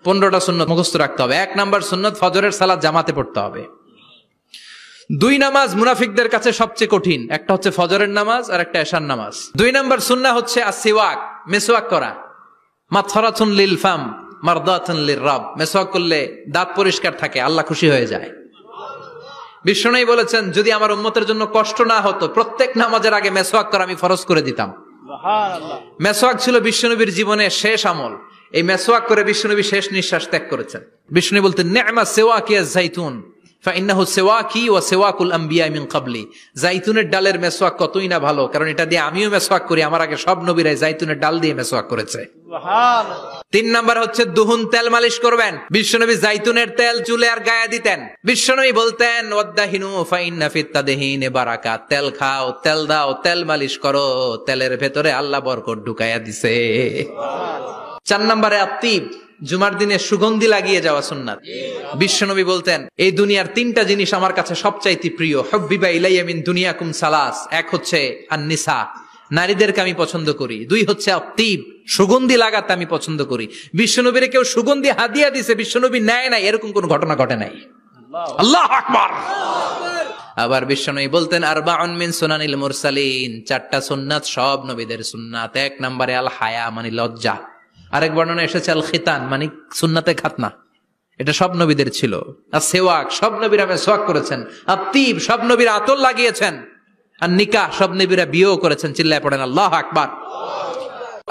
15টা সুন্নত মুখস্থ রাখতে হবে। 1 নাম্বার সুন্নত ফজরের সালাত জামাতে পড়তে হবে। 2 নামাজ মুনাফিকদের কাছে সবচেয়ে কঠিন, একটা হচ্ছে ফজরের নামাজ আর একটা এশার নামাজ। 2 নাম্বার সুন্নাহ হচ্ছে আসওয়াক, মেসওয়াক করা। মাতফারাতুন লিল ফাম মারদাতুন লির রাব, মেসওয়াক করলে দাঁত পরিষ্কার থাকে, আল্লাহ খুশি হয়ে যায়। বিশ্বনবী বলেছেন যদি আমার উম্মতের জন্য কষ্ট না হতো প্রত্যেক নামাজের আগে মেসওয়াক করা আমি ফরজ করে দিতাম। সুবহানাল্লাহ। মেসওয়াক ছিল বিশ্বনবীর জীবনের শেষ আমল। এই মেসওয়াক করে বিশ্বনবী শেষ নিঃশ্বাস ত্যাগ করেছেন। বিশ্বনবী বলতেন নি'মা সিওয়াকিয়াজ যাইতুন ফাইন্নাহু সিওয়াকি ওয়া সিওয়াকুল আম্বিয়া মিন ক্বাবলি। যাইতুনের ডালের মেসওয়াক কতই না ভালো, কারণ এটা দিয়ে আমিও মেসওয়াক করি, আমার আগে সব নবীরাই যাইতুনের ডাল দিয়ে মেসওয়াক করেছে। সুবহানাল্লাহ। 3 নাম্বার হচ্ছে দুহুন, তেল মালিশ করবেন। বিশ্বনবী যাইতুনের তেল চুলে আর গায়ে দিতেন। বিশ্বনবী বলতেন ওয়াদাহিনু ফাইন্না ফিত তাদহিনে বারাকাত, তেল খাও, তেল দাও, তেল মালিশ করো, তেলের ভেতরে আল্লাহ বরকত ঢুকাইয়া দিছে। সুবহানাল্লাহ। 4 নম্বরে আত্তিব, জুমার দিনে সুগন্ধি লাগিয়ে যাওয়া সুন্নাত। বিশ্বনবী বলতেন এই দুনিয়ার 3টা জিনিস আমার কাছে সবচাইতে প্রিয়, হুব্বিবা ইলাইয়া মিন দুনিয়াকুম সালাস। 1 হচ্ছে আন-নিসা, নারীদেরকে আমি পছন্দ করি। 2 হচ্ছে আত্তিব, সুগন্ধি লাগাতে আমি পছন্দ করি। বিশ্বনবীরে কেউ সুগন্ধি হাদিয়া দিছে, বিশ্বনবী নেয় নাই, এরকম কোন ঘটনা ঘটে নাই। আল্লাহু আকবার। আবার বিশ্বনবী বলতেন আরবাউন মিন সুনানিল মুরসালিন, 4টা সুন্নাত সব নবীদের সুন্নাত। 1 নম্বরে আল হায়া মানে লজ্জা। আরেক বর্ণনা এসেছে আল খিতান মানে সুন্নাতে খাতনা, এটা সব নবীদের ছিল। আর সেওয়াক, সব নবীরা মেসওয়াক করেছেন। আত্তিব, সব নবীরা আতর লাগিয়েছেন। আর নিকাহ, সব নবীরা বিয়েও করেছেন। চিল্লায় পড়েন আল্লাহু আকবার।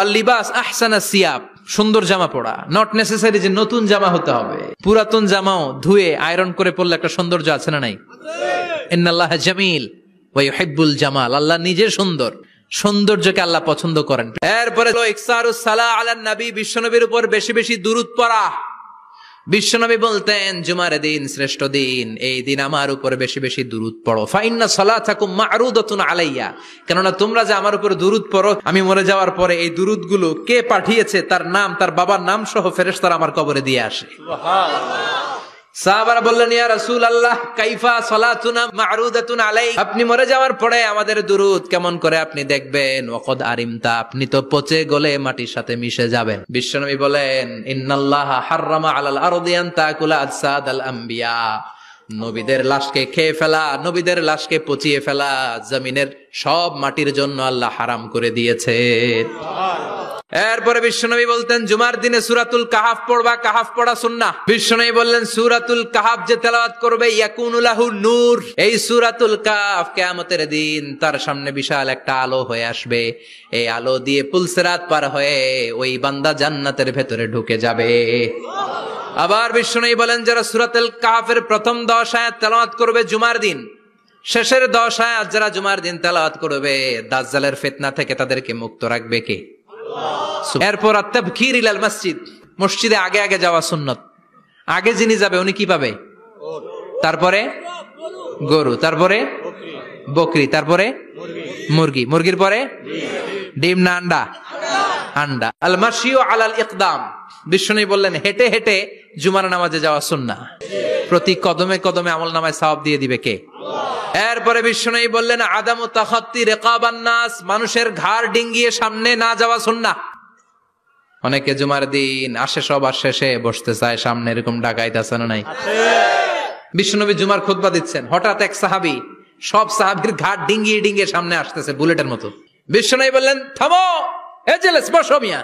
আর লিবাস আহসানা সিয়াব, সুন্দর জামা পরা। নট নেসেসারি যে নতুন জামা হতে হবে, পুরাতন জামাও ধুয়ে আয়রন করে পরলে একটা সৌন্দর্য আছে না নাই? ইন্নাল্লাহা জামিল ওয়া ইউহিব্বুল জামাল, আল্লাহ নিজে সুন্দর, সৌন্দর্যকে আল্লাহ পছন্দ করেন। এরপরে ইকসারুস সালাহ আলান নবী, বিশ্বনবীর উপর বেশি বেশি দুরূদ পড়া। বিশ্বনবী বলতেন জুমার দিন শ্রেষ্ঠ দিন, এই দিন আমার উপর বেশি বেশি দুরূদ পড়ো। ফাইন্না সালাতাকুম মা'রুদাতুন আলাইয়া, কেননা তোমরা যে আমার উপর দুরূদ পড়ো, আমি মরে যাওয়ার পরে এই দুরূদগুলো কে পাঠিয়েছে তার নাম, তার বাবার নাম সহ ফেরেশতারা আমার কবরে দিয়ে আসে। সুবহানাল্লাহ। সাহাবারা বললেন ইয়া রাসূলুল্লাহ কাইফা সালাতুনা মা'রুদাতুন আলাইক, আপনি মরে যাওয়ার পরে আমাদের দুরূদ কেমন করে আপনি দেখবেন? ওয়াকাদ আরিমতা, আপনি তো পচে গলে মাটির সাথে মিশে যাবেন। বিশ্বনবী বলেন ইন্নাল্লাহা হাররামা আলাল আরদি আন তাকুলা আজসাদাল আম্বিয়া, নবীদের লাশকে খেয়ে ফেলা, নবীদের লাশকে পচিয়ে ফেলা জমিনের সব মাটির জন্য আল্লাহ হারাম করে দিয়েছে। এরপরে বিশ্বনবী বলতেন জুমার দিনে সূরাতুল কাহাফ পড়বা, কাহাফ পড়া সুন্নাহ। বিশ্বনবী বললেন সূরাতুল কাহাফ যে তেলাওয়াত করবে ইয়াকুনু লাহু নূর, এই সূরাতুল কাহাফ কিয়ামতের দিন তার সামনে বিশাল একটা আলো হয়ে আসবে। এই আলো দিয়ে পুলসিরাত পার হয়ে ওই বান্দা জান্নাতের ভেতরে ঢুকে যাবে। আবার বিশ্বনবী বলেন যারা সূরাতুল কাহাফের প্রথম 10 আয়াত তেলাওয়াত করবে জুমার দিন, শেষের 10 আয়াত যারা জুমার দিন তেলাওয়াত করবে, দাজ্জালের ফিতনা থেকে তাদেরকে মুক্ত রাখবে কে? এরপর আত-তাবকির ইলাল মসজিদ, মসজিদে আগে আগে যাওয়া সুন্নাত। আগে যিনি যাবে উনি কি পাবে? তারপরে গরু, তারপরে বকরি, তারপরে মুরগি, মুরগির পরে ডিম না আন্ডা? আন্ডা। আল মাশিউ আলাল ইকদাম, বিশ্বনবী বললেন হেঁটে হেঁটে জুমার নামাজে যাওয়া সুন্নাহ। প্রতি কদমে কদমে আমলনামায় সওয়াব দিয়ে দিবে কে? এরপরে বিশ্বনবী বললেন আদামু তাখাত্তি রিকাবান নাস, মানুষের ঘাড় ডিঙ্গিয়ে সামনে না যাওয়া সুন্নাহ। অনেকে জুমার দিন আসে সবার শেষে বসতে চায় সামনে, এরকম ডাকাইত আছে না নাই? বিশ্বনবী জুমার খুতবা দিচ্ছেন, হঠাৎ এক সাহাবী সব সাহাবীর ঘাড় ডিঙ্গিয়ে ডিঙ্গিয়ে সামনে আসতেছে বুলেটের মতো। বিশ্বনবী বললেন থামো, এজেলেস বসো মিয়া,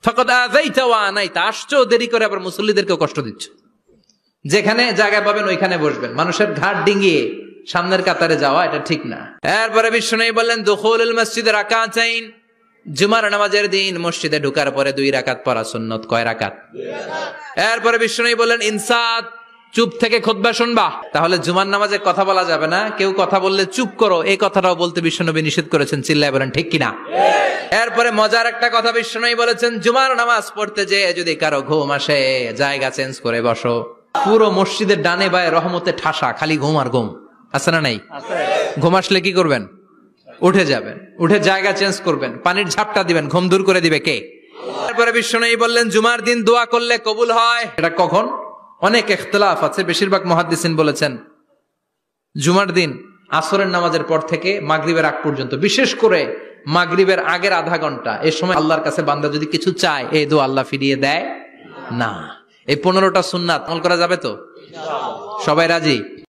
ফাকাদ আযাইতা ওয়া আনাইতা, আসছো দেরি করে আবার মুসল্লিদেরকে কষ্ট দিচ্ছ। যেখানে জায়গা পাবেন ওইখানে বসবেন, মানুষের ঘাট ডিঙ্গিয়ে সামনের কাতারে যাওয়া এটা ঠিক না। এরপরে বিশ্বনবী বললেন দুখুলুল মসজিদে রাকাতাইন, জুমার নামাজের দিন মসজিদে ঢোকার পরে 2 রাকাত পড়া সুন্নাত। কয় রাকাত? 2 রাকাত। এরপরে বিশ্বনবী বললেন ইনসাত, চুপ থেকে খুতবা শুনবা। তাহলে জুমার নামাজে কথা বলা যাবে না, কেউ কথা বললে চুপ করো, এই কথাটাও বলতে বিশ্বনবী নিষেধ করেছেন। চিল্লায় বলেন ঠিক কিনা? এরপরে মজার একটা কথা বিশ্বনবী বলেছেন জুমার নামাজ পড়তে যেয়ে যদি কারো ঘুম আসে জায়গা চেঞ্জ করে বসো। পুরো মসজিদের ডানে বায়ে রহমতে ঠাসা, খালি ঘুম আর ঘুম, আছে না নাই? ঘুম আসলে কি করবেন? উঠে যাবেন, উঠে জায়গা চেঞ্জ করবেন, পানির ঝাপটা দিবেন, ঘুম দূর করে দিবে কে? তারপরে বিশ্বনবী বললেন জুমার দিন দোয়া করলে কবুল হয়। এটা কখন? অনেক ইখতিলাফ আছে, বেশিরভাগ মুহাদ্দিসিন বলেছেন জুমার দিন আসরের নামাজের পর থেকে মাগরিবের আগ পর্যন্ত, বিশেষ করে মাগরিবের আগের আধা ঘন্টা, এই সময় আল্লাহর কাছে বান্দা যদি কিছু চায় এই দোয়া আল্লাহ ফিরিয়ে দেয় না। এই 15টা সুন্নাত আমল করা যাবে তো? সবাই রাজি?